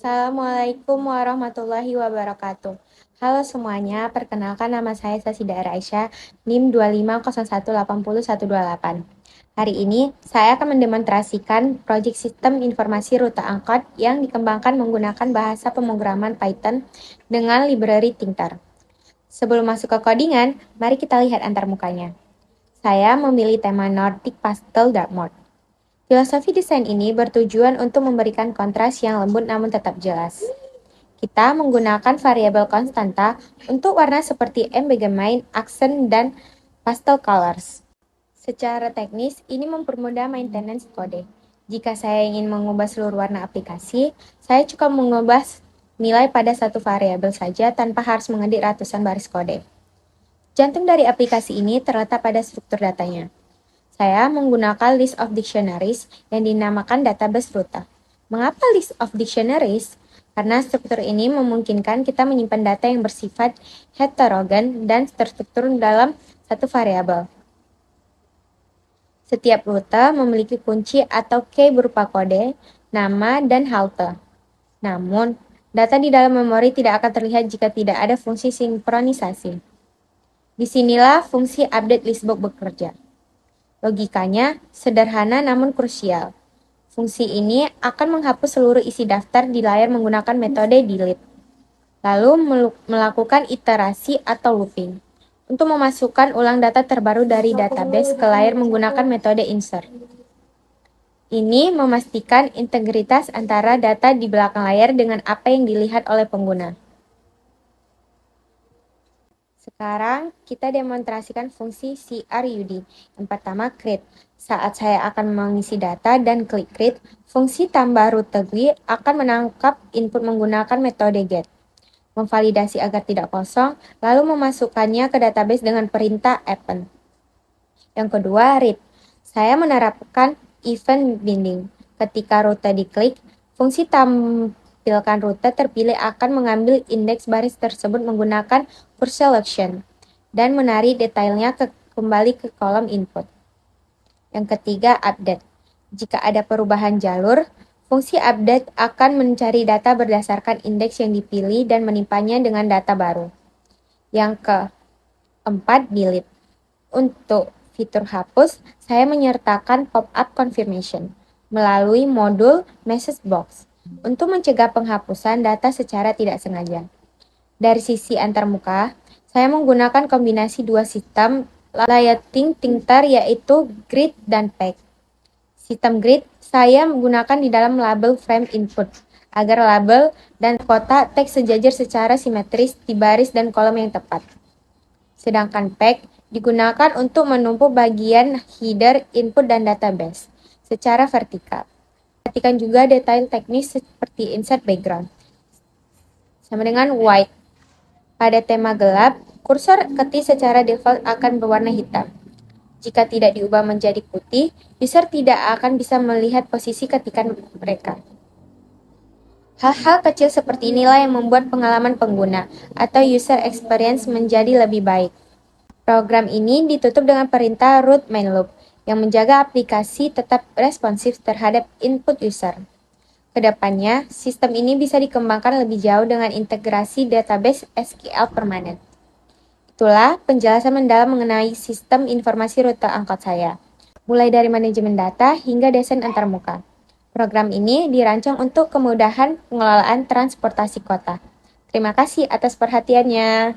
Assalamualaikum warahmatullahi wabarakatuh. Halo semuanya, perkenalkan nama saya Sasidara Aisyah, NIM 250180128. Hari ini, saya akan mendemonstrasikan proyek sistem informasi rute angkot yang dikembangkan menggunakan bahasa pemrograman Python dengan library Thinker. Sebelum masuk ke codingan, mari kita lihat antarmukanya. Saya memilih tema Nordic Pastel Dark Mode. Filosofi desain ini bertujuan untuk memberikan kontras yang lembut namun tetap jelas. Kita menggunakan variabel konstanta untuk warna seperti ambiguity, accent, dan pastel colors. Secara teknis, ini mempermudah maintenance kode. Jika saya ingin mengubah seluruh warna aplikasi, saya cukup mengubah nilai pada satu variabel saja tanpa harus mengetik ratusan baris kode. Jantung dari aplikasi ini terletak pada struktur datanya. Saya menggunakan list of dictionaries yang dinamakan database rute. Mengapa list of dictionaries? Karena struktur ini memungkinkan kita menyimpan data yang bersifat heterogen dan terstruktur dalam satu variabel. Setiap rute memiliki kunci atau key berupa kode, nama, dan halte. Namun, data di dalam memori tidak akan terlihat jika tidak ada fungsi sinkronisasi. Disinilah fungsi update listbox bekerja. Logikanya sederhana namun krusial. Fungsi ini akan menghapus seluruh isi daftar di layar menggunakan metode delete, lalu melakukan iterasi atau looping untuk memasukkan ulang data terbaru dari database ke layar menggunakan metode insert. Ini memastikan integritas antara data di belakang layar dengan apa yang dilihat oleh pengguna. Sekarang kita demonstrasikan fungsi CRUD. Yang pertama, create. Saat saya akan mengisi data dan klik create, fungsi tambah rute GUI akan menangkap input menggunakan metode get, memvalidasi agar tidak kosong, lalu memasukkannya ke database dengan perintah append. Yang kedua, read. Saya menerapkan event binding. Ketika rute diklik, fungsi tampilkan rute terpilih akan mengambil indeks baris tersebut menggunakan push selection dan menarik detailnya kembali ke kolom input. Yang ketiga, update. Jika ada perubahan jalur, fungsi update akan mencari data berdasarkan indeks yang dipilih dan menimpanya dengan data baru. Yang keempat, delete. Untuk fitur hapus, saya menyertakan pop-up confirmation melalui modul message box untuk mencegah penghapusan data secara tidak sengaja. Dari sisi antarmuka, saya menggunakan kombinasi dua sistem lighting Thinker yaitu grid dan pack. Sistem grid saya menggunakan di dalam label frame input agar label dan kotak teks sejajar secara simetris di baris dan kolom yang tepat. Sedangkan pack digunakan untuk menumpuk bagian header, input, dan database secara vertikal. Perhatikan juga detail teknis seperti insert background. Sama dengan white. Pada tema gelap, kursor ketik secara default akan berwarna hitam. Jika tidak diubah menjadi putih, user tidak akan bisa melihat posisi ketikan mereka. Hal-hal kecil seperti inilah yang membuat pengalaman pengguna atau user experience menjadi lebih baik. Program ini ditutup dengan perintah root main loop yang menjaga aplikasi tetap responsif terhadap input user. Kedepannya, sistem ini bisa dikembangkan lebih jauh dengan integrasi database SQL permanen. Itulah penjelasan mendalam mengenai sistem informasi rute angkot saya, mulai dari manajemen data hingga desain antarmuka. Program ini dirancang untuk kemudahan pengelolaan transportasi kota. Terima kasih atas perhatiannya.